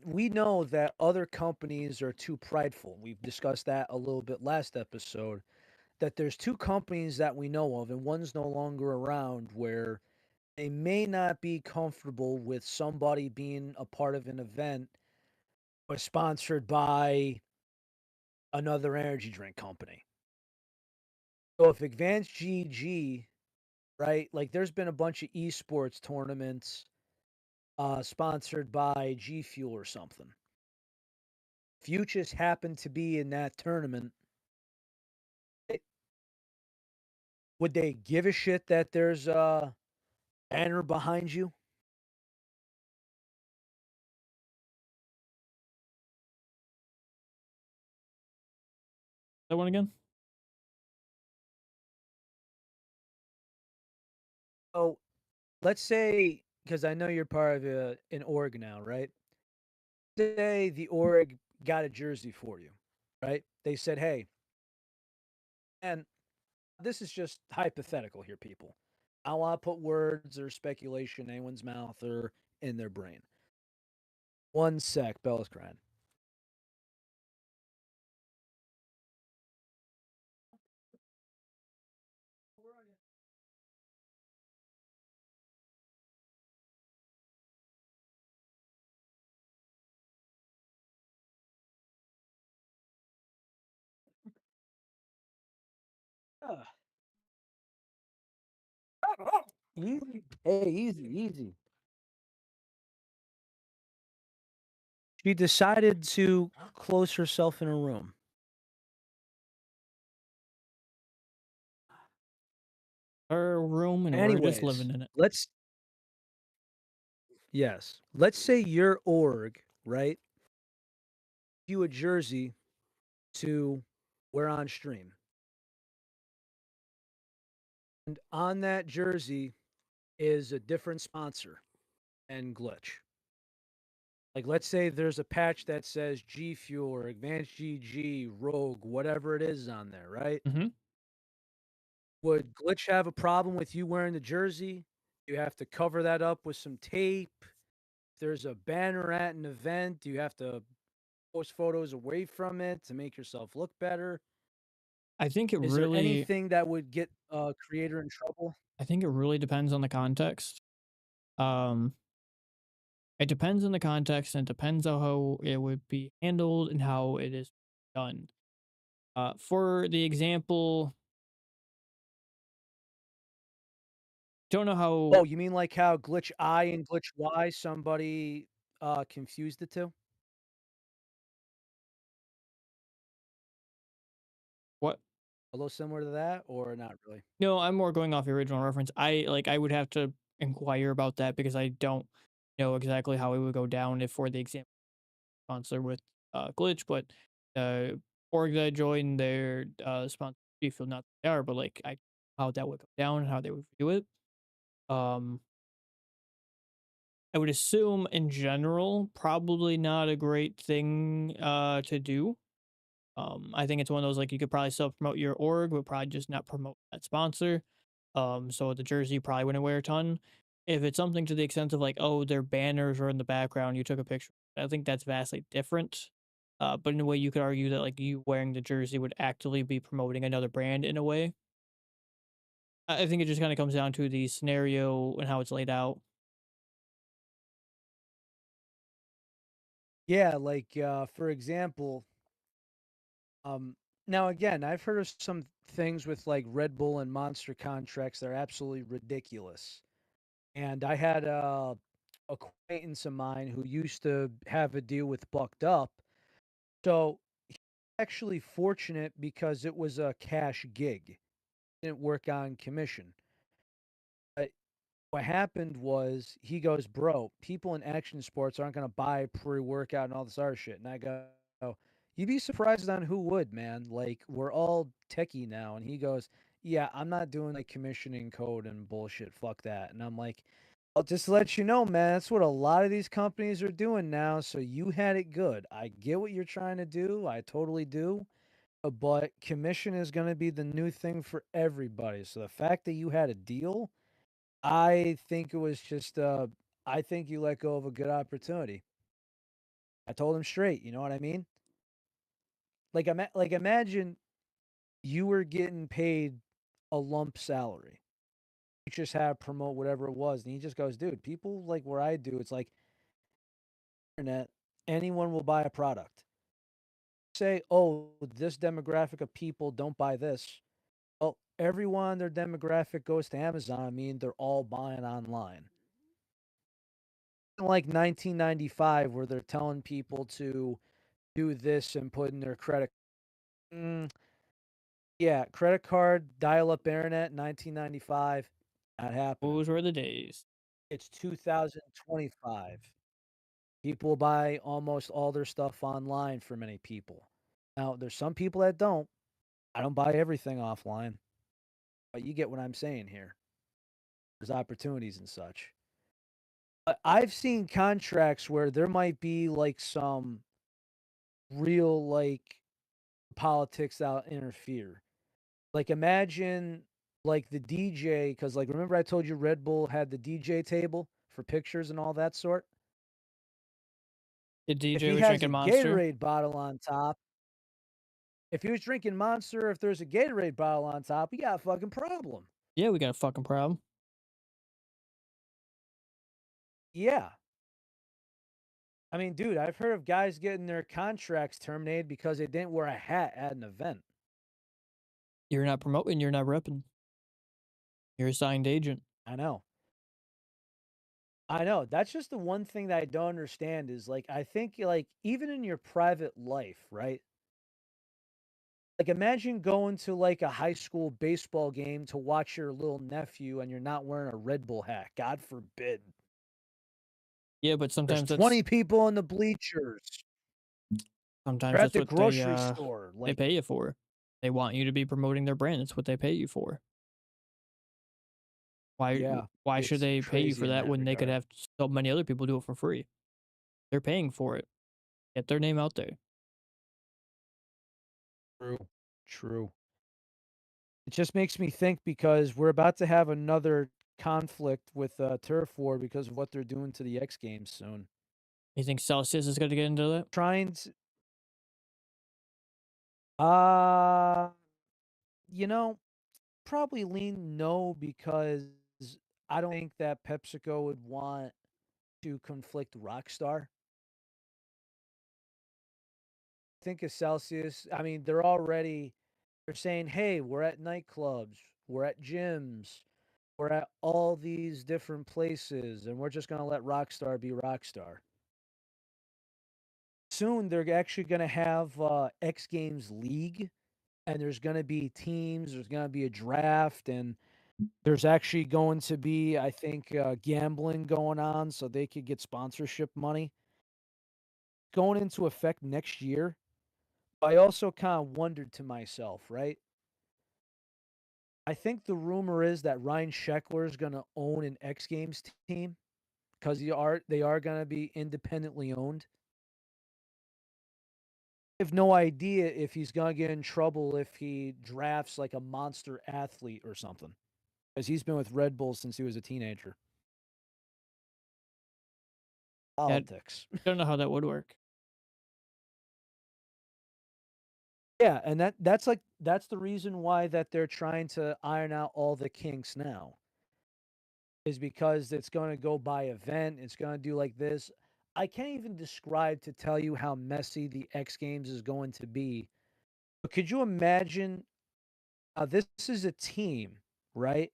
Speaker 1: We know that other companies are too prideful. We've discussed that a little bit last episode. That there's two companies that we know of, and one's no longer around, where they may not be comfortable with somebody being a part of an event or sponsored by another energy drink company. So if Advanced GG, right, like there's been a bunch of esports tournaments sponsored by G Fuel or something. If you just happen to be in that tournament, eh, would they give a shit that there's a banner behind you?
Speaker 2: That one again?
Speaker 1: So let's say, because I know you're part of an org now, right? Say the org got a jersey for you, right? They said, "Hey, and This is just hypothetical here, people. I don't want to put words or speculation in anyone's mouth or in their brain. One sec, Bella's crying. Ah, easy. Hey, easy, easy. She decided to close herself in a room.
Speaker 2: Our room and we're just
Speaker 1: Anyways,
Speaker 2: living in it.
Speaker 1: let's say your org, right? You a jersey to wear on stream. And on that jersey is a different sponsor and Glitch. Like, let's say there's a patch that says G Fuel or Advanced GG, Rogue, whatever it is on there, right?
Speaker 2: Hmm.
Speaker 1: Would Glitch have a problem with you wearing the jersey? You have to cover that up with some tape. If there's a banner at an event, do you have to post photos away from it to make yourself look better?
Speaker 2: I think it
Speaker 1: Is there
Speaker 2: really,
Speaker 1: anything that would get a creator in trouble?
Speaker 2: I think it really depends on the context. Um, it depends on the context and it depends on how it would be handled and how it is done. For the example, don't know how
Speaker 1: Oh, you mean like how Glitch I and Glitch Y somebody confused the two?
Speaker 2: what.
Speaker 1: A little similar to that or not really?
Speaker 2: No, I'm more going off the original reference. I would have to inquire about that because I don't know exactly how it would go down if for the example sponsor with Glitch, but uh org that I joined their sponsor feel not they are, but like I how that would go down, how they would view it. Um I would assume in general, probably not a great thing to do. I think it's one of those like you could probably still promote your org, but probably just not promote that sponsor. So the jersey you probably wouldn't wear a ton. If it's something to the extent of like, oh, their banners are in the background, you took a picture. I think that's vastly different. But in a way, you could argue that like you wearing the jersey would actively be promoting another brand in a way. I think it just kind of comes down to the scenario and how it's laid out.
Speaker 1: Yeah, like for example, now again, I've heard of some things with like Red Bull and Monster contracts that are absolutely ridiculous. And I had a acquaintance of mine who used to have a deal with Bucked Up. So actually fortunate because it was a cash gig. Didn't work on commission. But what happened was he goes, "Bro, people in action sports aren't gonna buy pre-workout and all this other shit." And I go, "You'd be surprised on who would, man. Like we're all techie now." And he goes, "Yeah, I'm not doing like commissioning code and bullshit. Fuck that." And I'm like, "I'll just let you know, man. That's what a lot of these companies are doing now. So you had it good. I get what you're trying to do. I totally do. But commission is going to be the new thing for everybody. So the fact that you had a deal." I think it was just, I think you let go of a good opportunity. I told him straight, you know what I mean? Like imagine you were getting paid a lump salary. You just had to promote whatever it was, and he just goes, "Dude, people like where I do, it's like internet, anyone will buy a product. Say, oh, this demographic of people don't buy this. Well, everyone in their demographic goes to Amazon. I mean, they're all buying online. Like 1995, where they're telling people to do this and put in their credit. Mm, yeah, credit card, dial-up internet, 1995, not happening.
Speaker 2: Those were the days.
Speaker 1: It's 2025. People buy almost all their stuff online for many people. Now, there's some people that don't. I don't buy everything offline, but you get what I'm saying here. There's opportunities and such. But I've seen contracts where there might be like some real like politics out interfere. Like, imagine, like, the DJ, because like, remember I told you Red Bull had the DJ table for pictures and all that sort?
Speaker 2: The
Speaker 1: If
Speaker 2: DJ
Speaker 1: he
Speaker 2: was
Speaker 1: has a
Speaker 2: drinking Monster.
Speaker 1: Gatorade bottle on top, if he was drinking Monster, if there's a Gatorade bottle on top, we got a fucking problem.
Speaker 2: Yeah, we got a fucking problem.
Speaker 1: Yeah. I mean, dude, I've heard of guys getting their contracts terminated because they didn't wear a hat at an event.
Speaker 2: You're not promoting, you're not repping. You're a signed agent.
Speaker 1: I know. I know. That's just the one thing that I don't understand is like I think like even in your private life, right? Like imagine going to like a high school baseball game to watch your little nephew and you're not wearing a Red Bull hat. God forbid.
Speaker 2: Yeah, but
Speaker 1: There's
Speaker 2: sometimes
Speaker 1: 20 people in the bleachers. You're at
Speaker 2: that's
Speaker 1: the
Speaker 2: what
Speaker 1: grocery store.
Speaker 2: they
Speaker 1: Like,
Speaker 2: pay you for. They want you to be promoting their brand. That's what they pay you for.
Speaker 1: yeah,
Speaker 2: Why should
Speaker 1: it's
Speaker 2: they pay you
Speaker 1: crazy
Speaker 2: for
Speaker 1: in
Speaker 2: that
Speaker 1: that
Speaker 2: when they could
Speaker 1: regard.
Speaker 2: have so many other people do it for free? They're paying for it. Get their name out there.
Speaker 1: True. True. It just makes me think because we're about to have another conflict with Turf War because of what they're doing to the X Games soon.
Speaker 2: You think Celsius is gonna get into that?
Speaker 1: Trying to, uh, you know, probably lean no because I don't think that PepsiCo would want to conflict Rockstar. I think of Celsius. I mean, they're saying, hey, we're at nightclubs, we're at gyms, we're at all these different places, and we're just gonna let Rockstar be Rockstar. Soon they're actually gonna have X Games League, and there's gonna be teams, there's gonna be a draft, and there's actually going to be, I think, gambling going on so they could get sponsorship money going into effect next year. I also kind of wondered to myself, right? I think the rumor is that Ryan Sheckler is going to own an X Games team because they are going to be independently owned. I have no idea if he's going to get in trouble if he drafts like a monster athlete or something because he's been with Red Bull since he was a teenager.
Speaker 2: Yeah,
Speaker 1: Politics.
Speaker 2: don't know how that would work.
Speaker 1: Yeah, and that's the reason why that they're trying to iron out all the kinks now. Is because it's gonna go by event, it's gonna do like this. I can't even describe to tell you how messy the X Games is going to be. But could you imagine, this is a team, right?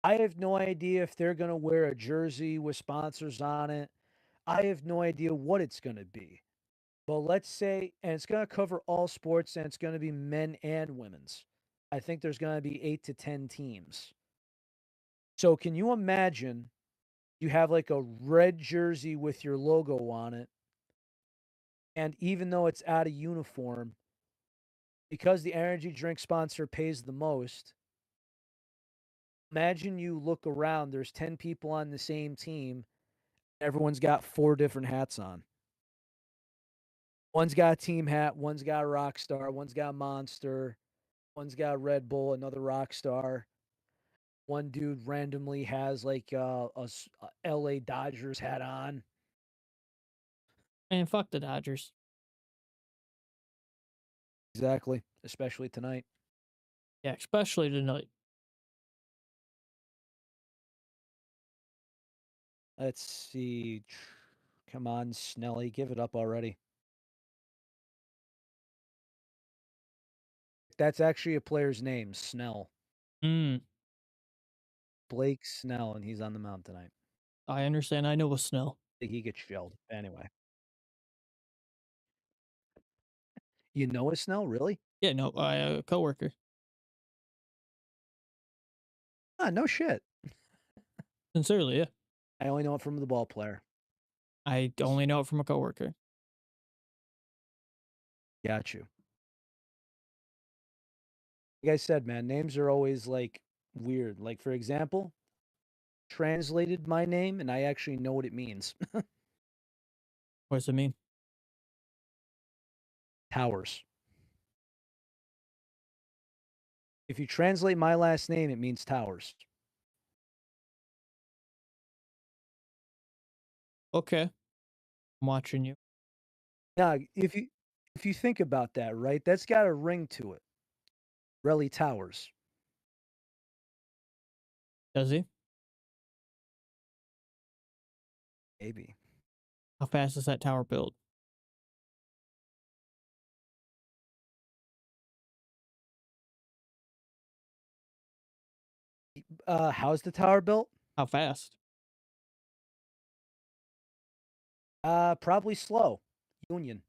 Speaker 1: I have no idea if they're gonna wear a jersey with sponsors on it. I have no idea what it's gonna be. But let's say and it's gonna cover all sports, and it's gonna be men and women's. I think there's gonna be 8 to 10 teams. So can you imagine you have, like, a red jersey with your logo on it, and even though it's out of uniform, because the energy drink sponsor pays the most, imagine you look around, there's 10 people on the same team, everyone's got 4 different hats on. One's got a team hat, one's got a Rockstar, one's got Monster, one's got Red Bull, another Rockstar. One dude randomly has like a LA Dodgers hat on.
Speaker 2: And fuck the Dodgers.
Speaker 1: Exactly, especially tonight.
Speaker 2: Yeah, especially tonight.
Speaker 1: Let's see. Come on, Snelly, give it up already. That's actually a player's name, Snell.
Speaker 2: Mm,
Speaker 1: Blake Snell, and he's on the mound tonight.
Speaker 2: I understand. I know a Snell.
Speaker 1: I think he gets shelled. Anyway, you know a Snell, really?
Speaker 2: Yeah, no, a coworker.
Speaker 1: Ah, no shit.
Speaker 2: Sincerely, yeah.
Speaker 1: I only know it from the ball player.
Speaker 2: I only know it from a coworker.
Speaker 1: Got you. Like I said, man, names are always like weird. Like for example, translated my name, and I actually know what it means.
Speaker 2: What does it mean?
Speaker 1: Towers. If you translate my last name, it means towers.
Speaker 2: Okay, I'm watching you.
Speaker 1: Now, if you think about that, right, that's got a ring to it. Relly Towers.
Speaker 2: Does he?
Speaker 1: Maybe.
Speaker 2: How fast is that tower built?
Speaker 1: How's the tower built?
Speaker 2: How fast?
Speaker 1: Probably slow. Union.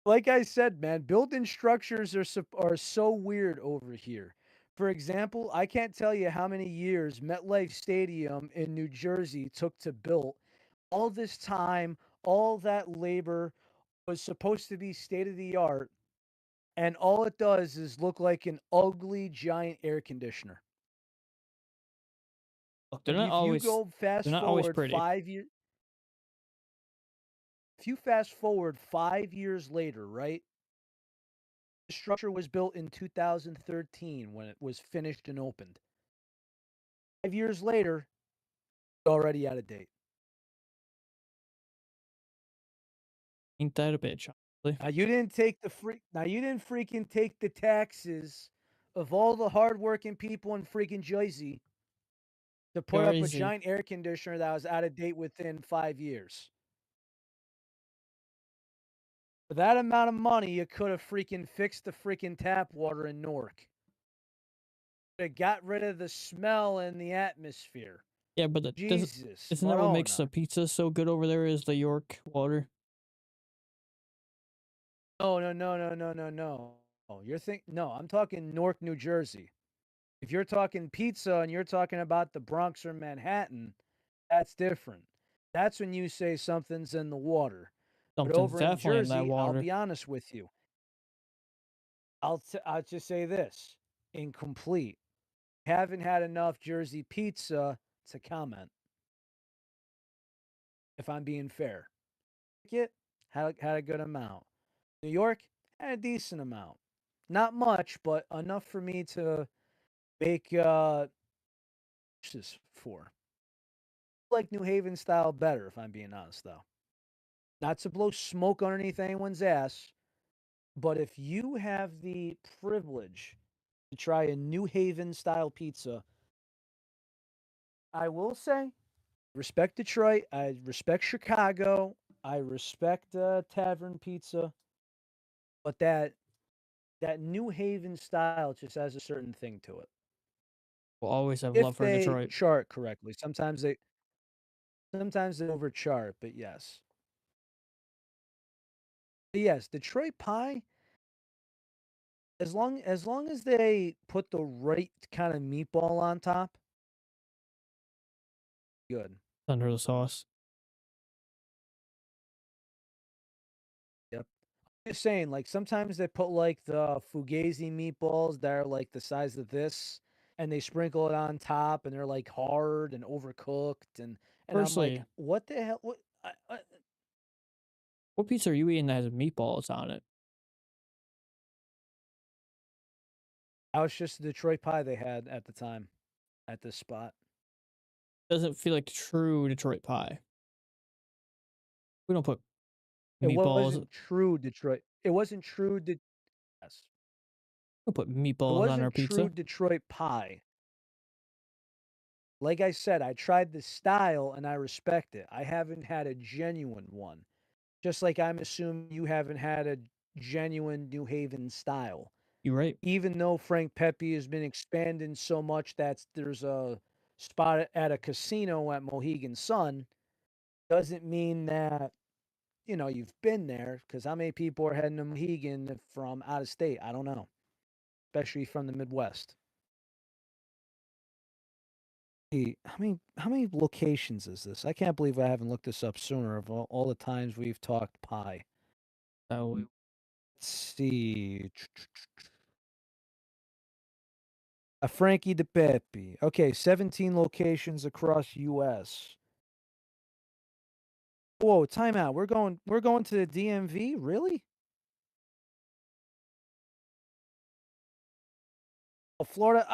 Speaker 1: Like I said, man, building structures are so weird over here. For example, I can't tell you how many years MetLife Stadium in New Jersey took to build. All this time, all that labor was supposed to be state of the art, and all it does is look like an ugly giant air conditioner.
Speaker 2: Look,
Speaker 1: Like if you go
Speaker 2: they're
Speaker 1: fast
Speaker 2: not always
Speaker 1: forward
Speaker 2: pretty.
Speaker 1: 5 years, if you fast forward 5 years later, right? The structure was built in 2013 when it was finished and opened. 5 years later, already out of date.
Speaker 2: Ain't that a bitch, honestly.
Speaker 1: Now you didn't freaking take the taxes of all the hardworking people in freaking Jersey to put up a
Speaker 2: Crazy.
Speaker 1: giant air conditioner that was out of date within 5 years. For that amount of money, you could have freaking fixed the freaking tap water in Newark. It got rid of the smell and the atmosphere.
Speaker 2: Yeah, but the doesn't
Speaker 1: Jesus,
Speaker 2: isn't that what makes the
Speaker 1: Madonna.
Speaker 2: pizza so good over there is the York water?
Speaker 1: No, no, no, no, no, no, no. Oh, no, I'm talking Newark, New Jersey. If you're talking pizza and you're talking about the Bronx or Manhattan, that's different. That's when you say something's in the water. But
Speaker 2: Something's
Speaker 1: over in
Speaker 2: definitely in that
Speaker 1: Jersey, I'll
Speaker 2: water.
Speaker 1: be honest with you. I'll just say this, incomplete. Haven't had enough Jersey pizza to comment, if I'm being fair. It had a good amount. New York had a decent amount. Not much, but enough for me to make wishes for. Like New Haven style better, if I'm being honest, though. Not to blow smoke underneath anyone's ass, but if you have the privilege to try a New Haven style pizza, I will say respect Detroit. I respect Chicago. I respect Tavern Pizza, but that New Haven style just has a certain thing to it.
Speaker 2: Will always have love
Speaker 1: If
Speaker 2: for
Speaker 1: they
Speaker 2: Detroit.
Speaker 1: chart correctly, sometimes they overchart, but yes. But yes, Detroit pie, as long as they put the right kind of meatball on top, good.
Speaker 2: Under the sauce.
Speaker 1: Yep. Just saying, like sometimes they put like the fugazi meatballs that are like the size of this, and they sprinkle it on top, and they're like hard and overcooked, and I'm like,
Speaker 2: Firstly,
Speaker 1: what the hell? What?
Speaker 2: what pizza are you eating that has meatballs on it?
Speaker 1: That was just the Detroit pie they had at the time at this spot.
Speaker 2: Doesn't feel like true Detroit pie. We don't put
Speaker 1: It
Speaker 2: meatballs.
Speaker 1: wasn't true Detroit. It wasn't true. Yes.
Speaker 2: We don't put
Speaker 1: It
Speaker 2: meatballs on our
Speaker 1: wasn't true
Speaker 2: pizza.
Speaker 1: Detroit pie. Like I said, I tried the style and I respect it. I haven't had a genuine one. Just like I'm assuming you haven't had a genuine New Haven style.
Speaker 2: You're right.
Speaker 1: Even though Frank Pepe has been expanding so much that there's a spot at a casino at Mohegan Sun, doesn't mean that, you've been there, because how many people are heading to Mohegan from out of state? I don't know, especially from the Midwest. How many locations is this? I can't believe I haven't looked this up sooner of all the times we've talked pie.
Speaker 2: So
Speaker 1: Let's see. A Frankie de Pepe. Okay, 17 locations across US. Whoa, time out. We're going to the DMV? Really? Oh, Florida.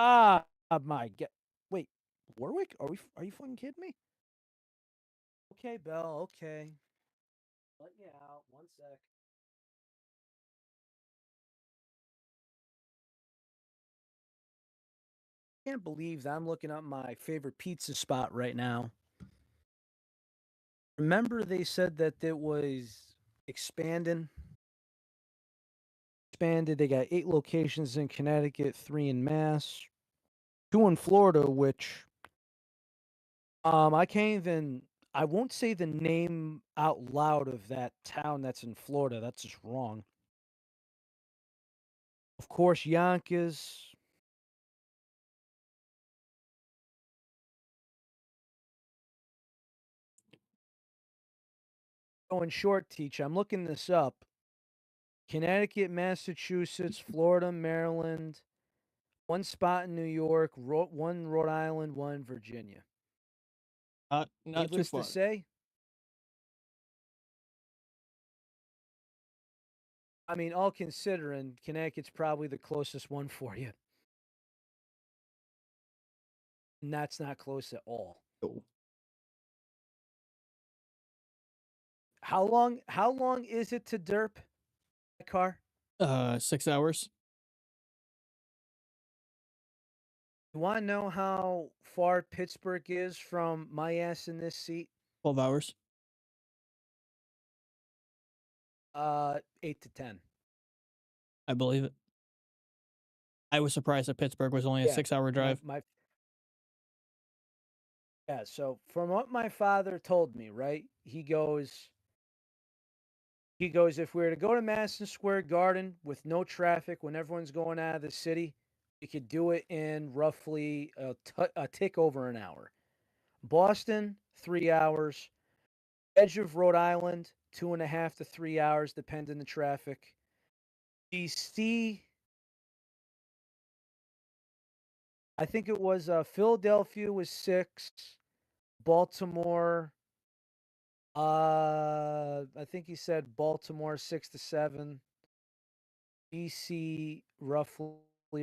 Speaker 1: My god. Wait, Warwick? Are you fucking kidding me? Okay, Bell. Okay. Let you out. One sec. Can't believe that I'm looking up my favorite pizza spot right now. Remember they said that it was expanding? Expanded. They got 8 locations in Connecticut, 3 in Mass, 2 in Florida, which I can't even I won't say the name out loud of that town that's in Florida. That's just wrong. Of course, Yonkers. Oh, in short, teach. I'm looking this up. Connecticut, Massachusetts, Florida, Maryland, 1 spot in New York, 1 Rhode Island, 1 Virginia.
Speaker 2: Not too
Speaker 1: Needless to
Speaker 2: far.
Speaker 1: say, I mean, all considering, Connecticut's probably the closest one for you. And that's not close at all.
Speaker 2: Oh.
Speaker 1: How long is it to Derp? Car?
Speaker 2: 6 hours,
Speaker 1: You want to know how far Pittsburgh is from my ass in this seat?
Speaker 2: 12 hours.
Speaker 1: 8 to 10.
Speaker 2: I believe it. I was surprised that Pittsburgh was only a
Speaker 1: Yeah,
Speaker 2: 6-hour drive.
Speaker 1: Yeah, so from what my father told me, right? He goes, if we were to go to Madison Square Garden with no traffic when everyone's going out of the city, we could do it in roughly a tick over an hour. Boston, 3 hours. Edge of Rhode Island, 2.5 to 3 hours, depending on the traffic. DC, I think it was Philadelphia was 6. Baltimore, I think he said Baltimore 6 to 7. DC roughly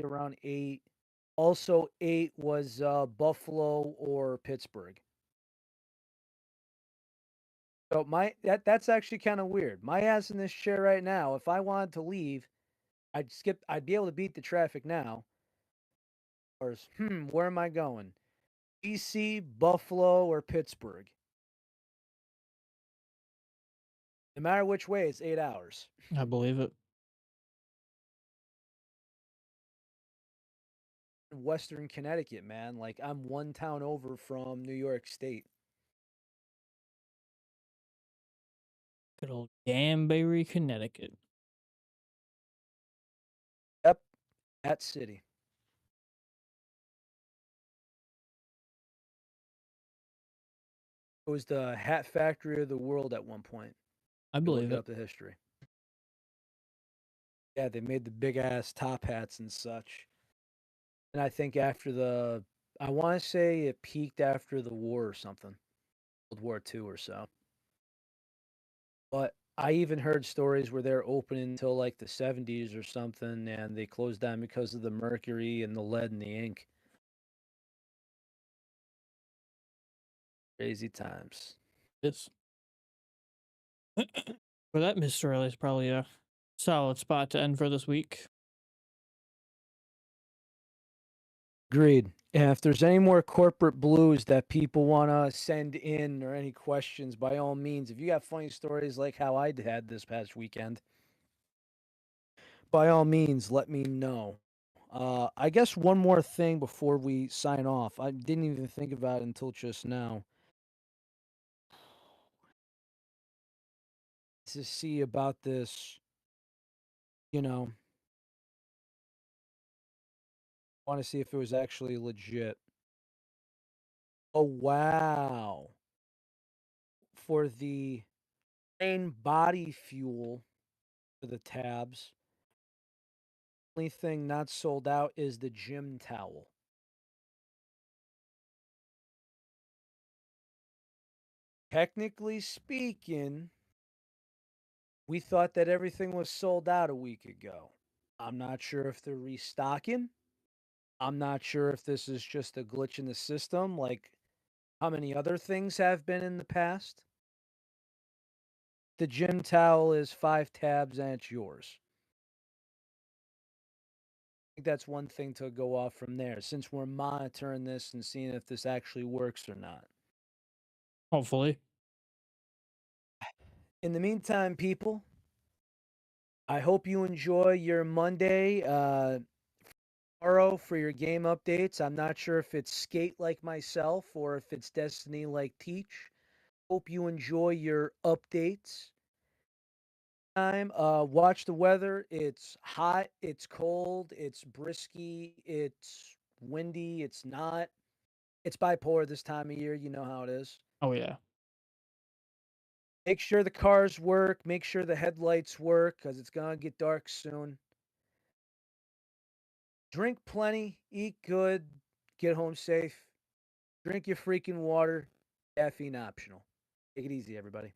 Speaker 1: around 8. Also 8 was Buffalo or Pittsburgh. So that's actually kind of weird. My ass in this chair right now, if I wanted to leave, I'd be able to beat the traffic now. Or where am I going? DC, Buffalo, or Pittsburgh? No matter which way, it's 8 hours.
Speaker 2: I believe it.
Speaker 1: Western Connecticut, man. Like I'm 1 town over from New York State.
Speaker 2: Good old Danbury, Connecticut.
Speaker 1: Yep, that city. It was the hat factory of the world at one point.
Speaker 2: I
Speaker 1: You look
Speaker 2: believe it.
Speaker 1: up the history. Yeah, they made the big ass top hats and such. And I think I want to say it peaked after the war or something, World War II or so. But I even heard stories where they're open until like the 70s or something, and they closed down because of the mercury and the lead in the ink. Crazy times.
Speaker 2: Yes. For that, Mr. Riley is probably a solid spot to end for this week.
Speaker 1: Agreed. And if there's any more corporate blues that people want to send in or any questions, by all means, if you got funny stories like how I had this past weekend, by all means, let me know. I guess one more thing before we sign off. I didn't even think about it until just now. To see about this, you know, want to see if it was actually legit. Oh, wow. For the main body fuel for the tabs, only thing not sold out is the gym towel. Technically speaking, we thought that everything was sold out a week ago. I'm not sure if they're restocking. I'm not sure if this is just a glitch in the system, like how many other things have been in the past. The gym towel is 5 tabs and it's yours. I think that's one thing to go off from there since we're monitoring this and seeing if this actually works or not.
Speaker 2: Hopefully.
Speaker 1: In the meantime, people, I hope you enjoy your Monday. Tomorrow for your game updates. I'm not sure if it's Skate like myself or if it's Destiny like Teach. Hope you enjoy your updates. Watch the weather. It's hot, it's cold, it's brisky, it's windy, it's not. It's bipolar this time of year. You know how it is.
Speaker 2: Oh yeah.
Speaker 1: Make sure the cars work. Make sure the headlights work because it's going to get dark soon. Drink plenty, eat good, get home safe. Drink your freaking water. Caffeine optional. Take it easy, everybody.